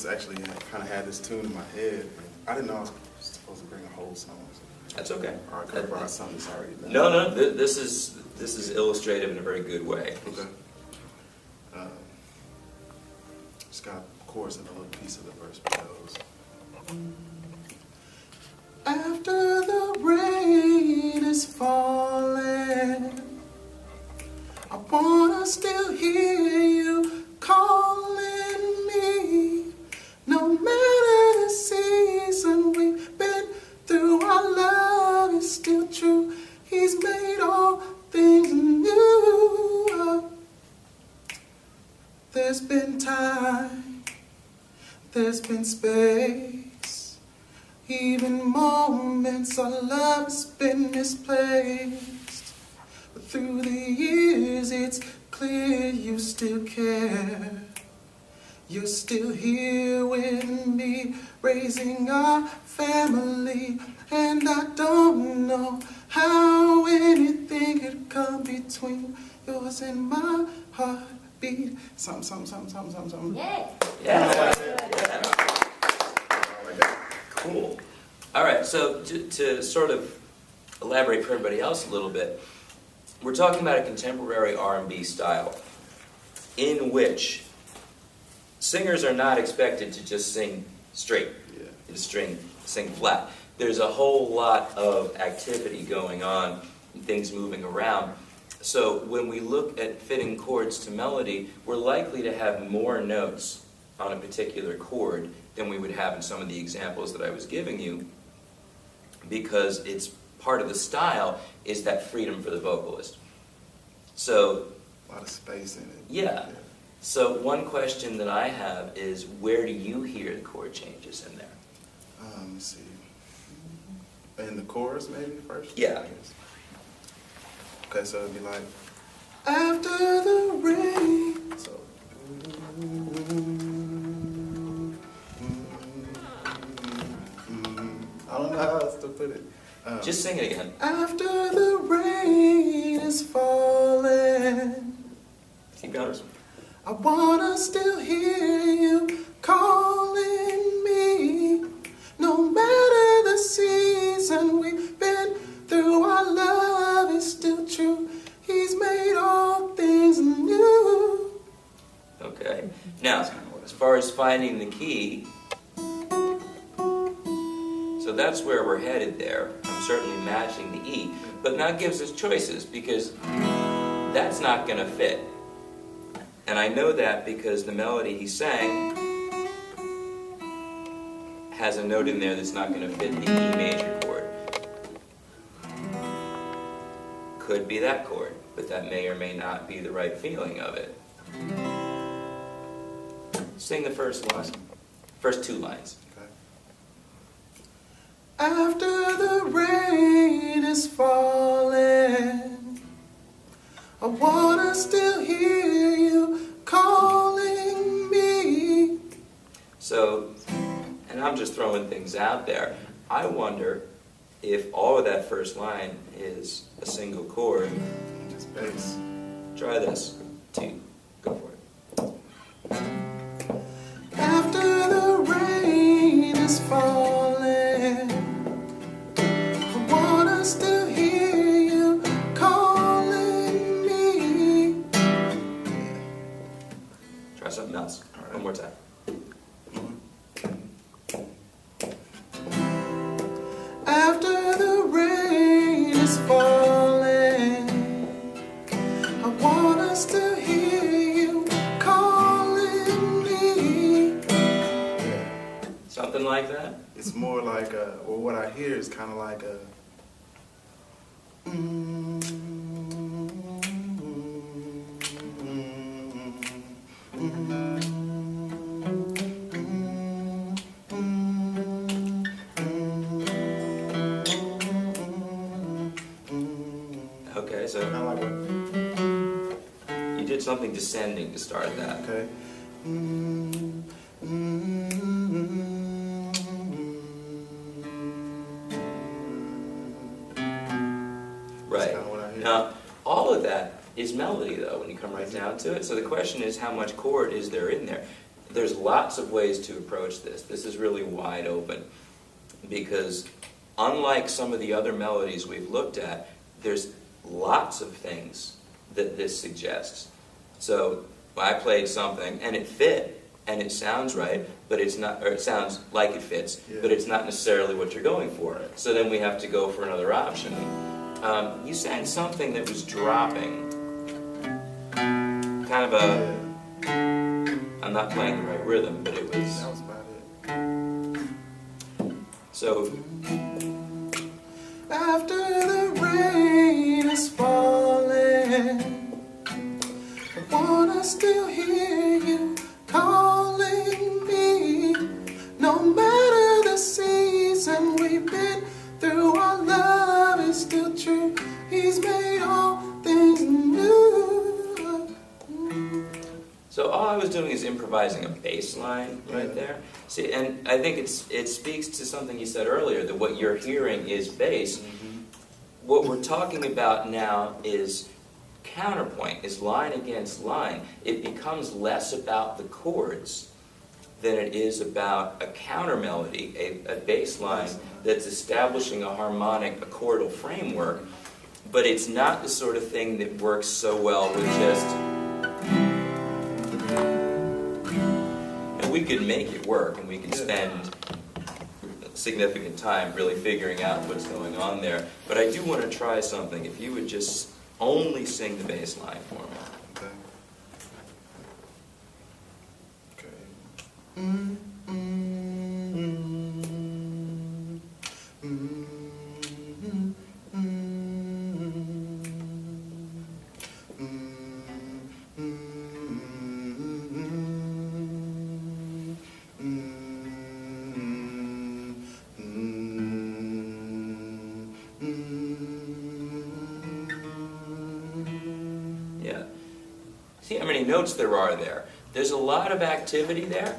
Actually kind of had this tune in my head. I didn't know I was supposed to bring a whole song. That's okay. Or I could have brought something that's already done. No, this is illustrative in a very good way. Okay. Just got a chorus and a little piece of the verse that goes. After the rain is falling, I wanna still hear you calling me. No matter the season we've been through, our love is still true. He's made all things new. There's been time, there's been space, even moments our love's been misplaced. But through the years it's clear you still care. You're still here with me, raising our family. And I don't know how anything could come between yours and my heartbeat. Something. Yeah. Yeah. Cool. All right, so to sort of elaborate for everybody else a little bit, we're talking about a contemporary R&B style in which singers are not expected to just sing straight, sing flat. There's a whole lot of activity going on, and things moving around. So when we look at fitting chords to melody, we're likely to have more notes on a particular chord than we would have in some of the examples that I was giving you, because it's part of the style is that freedom for the vocalist. So a lot of space in it. Yeah. So one question that I have is, where do you hear the chord changes in there? Let me see. In the chorus, maybe first? Yeah. Okay, so it'd be like, after the rain. So. I don't know how else to put it. Just sing it again. After the rain is falling, Keep going. I wanna still hear you calling me. No matter the season we've been through, our love is still true. He's made all things new. Okay. Now, as far as finding the key, so that's where we're headed there. I'm certainly matching the E. But now it gives us choices, because that's not going to fit. And I know that because the melody he sang has a note in there that's not going to fit the E major chord. Could be that chord, but that may or may not be the right feeling of it. Sing the first line. First two lines. After the rain is falling, I wanna still hear you calling me. So, and I'm just throwing things out there, I wonder if all of that first line is a single chord. Just bass. Try this. 2. Go for it. After the rain is falling, I wanna still hear you calling me. Try something else. All right. One more time. After the rain is falling, I wanna still hear you calling me. Something like that? It's more like a, well, what I hear is kind of like a. Okay, so Kind of like you did something descending to start that. okay. Right. That's kinda what I hear. Now, all of that is melody, though, when you come right down to it. So the question is, how much chord is there in there? there's lots of ways to approach this. This is really wide open because unlike some of the other melodies we've looked at, there's lots of things that this suggests. So I played something and it fit and it sounds right, but it's not, or it sounds like it fits, but it's not necessarily what you're going for. So then we have to go for another option. You sang something that was dropping. Kind of a, I'm not playing the right rhythm, but it was. That was about it. So. After the rain is falling, I wanna still hear you calling me. No matter the season we've been through, our love is still true. He's made all things new. So all I was doing is improvising a bass line right there. See, and I think it speaks to something you said earlier, that what you're hearing is bass. What we're talking about now is counterpoint, is line against line. It becomes less about the chords than it is about a counter melody, a bass line that's establishing a harmonic, chordal framework. But it's not the sort of thing that works so well with just... We could make it work, and we could spend significant time really figuring out what's going on there. But I do want to try something. If you would just only sing the bass line for me. Okay. Yeah. See how many notes there are there. There's a lot of activity there.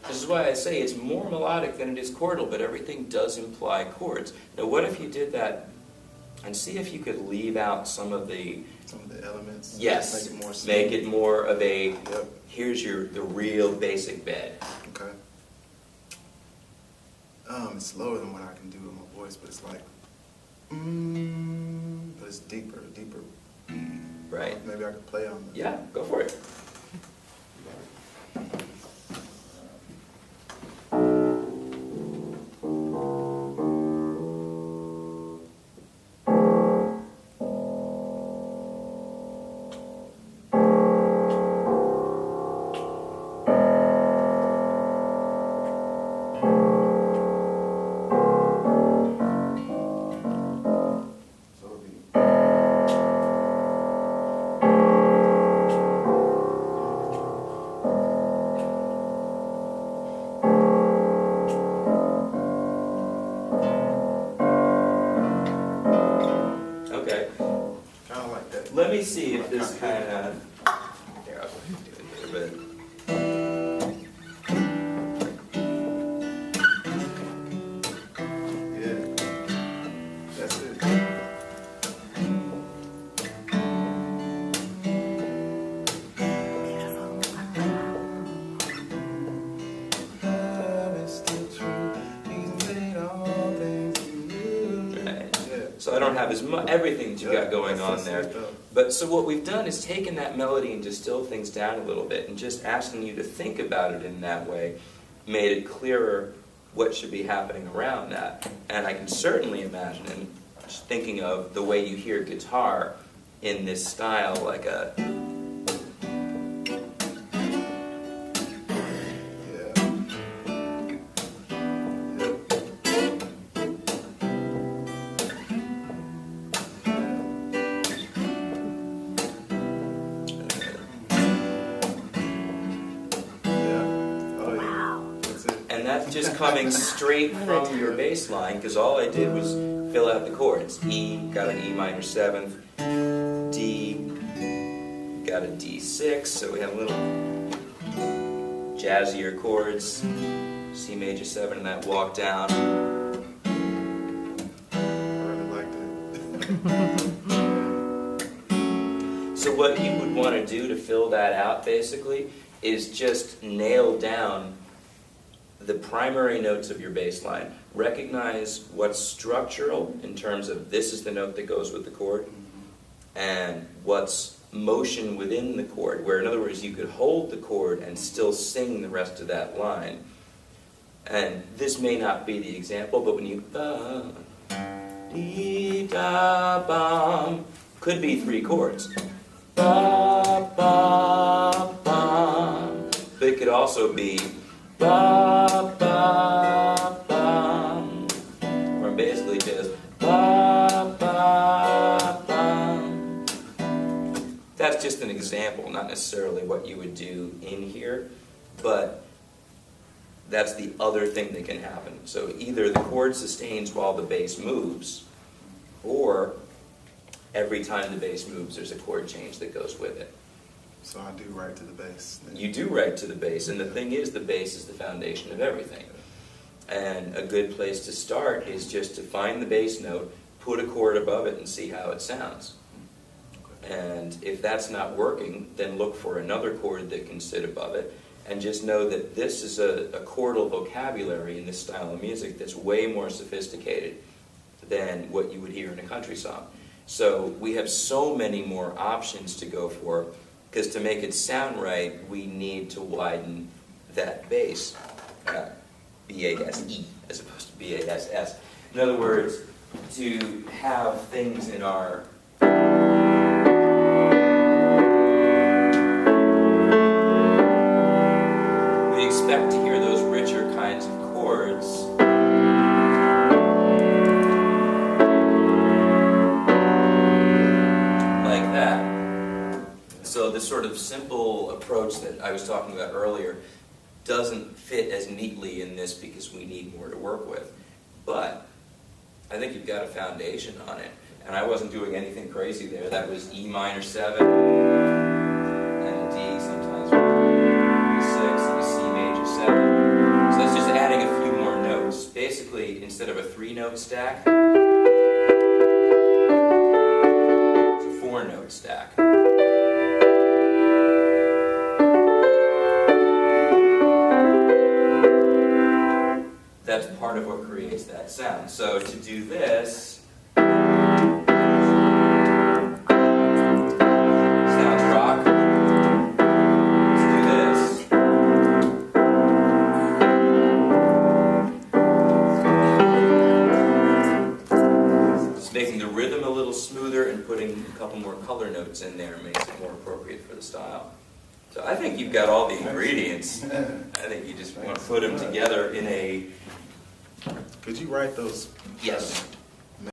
This is why I say it's more melodic than it is chordal, but everything does imply chords. Now what if you did that and see if you could leave out some of the elements? Yes. Make it more of a, here's the real basic bed. Okay. It's slower than what I can do with my voice, but it's like, but it's deeper. Right. Maybe I could play on that. Yeah, go for it. Let me see if this kind of... Here, I'll do it a bit. Yeah, that's it. Love is still true. He's made all things new. Right. So I don't have as much everything that you got going on there. But so what we've done is taken that melody and distilled things down a little bit, and just asking you to think about it in that way made it clearer what should be happening around that. And I can certainly imagine just thinking of the way you hear guitar in this style, like a... That's just coming straight from your bass line, because all I did was fill out the chords. E, got an E minor 7th, D, got a D6, so we have a little jazzier chords, C major 7, and that walk down. I really liked it. So what you would want to do to fill that out, basically, is just nail down the primary notes of your bass line. Recognize what's structural in terms of this is the note that goes with the chord, and what's motion within the chord, where in other words you could hold the chord and still sing the rest of that line. And this may not be the example, but when you ba, dee, da, bum, could be 3 chords. Ba, ba, bum. But it could also be ba, ba, bum. Or basically just ba, ba, bum. That's just an example, not necessarily what you would do in here, but that's the other thing that can happen. So either the chord sustains while the bass moves, or every time the bass moves, there's a chord change that goes with it. So I do write to the bass. You do write to the bass, and the thing is, the bass is the foundation of everything. And a good place to start is just to find the bass note, put a chord above it, and see how it sounds. And if that's not working, then look for another chord that can sit above it, and just know that this is a chordal vocabulary in this style of music that's way more sophisticated than what you would hear in a country song. So we have so many more options to go for, because to make it sound right, we need to widen that bass. B-A-S-E as opposed to B-A-S-S. In other words, to have things in our expect to hear those richer kinds of chords like that. So this sort of simple approach that I was talking about earlier doesn't fit as neatly in this because we need more to work with. But I think you've got a foundation on it. And I wasn't doing anything crazy there. That was E minor 7 and a D sometimes. So that's just adding a few more notes. Basically, instead of a 3-note stack, it's a 4-note stack. That's part of what creates that sound. So to do this, making the rhythm a little smoother and putting a couple more color notes in there makes it more appropriate for the style. So I think you've got all the ingredients. I think you just want to put them together in a... Could you write those? Yes.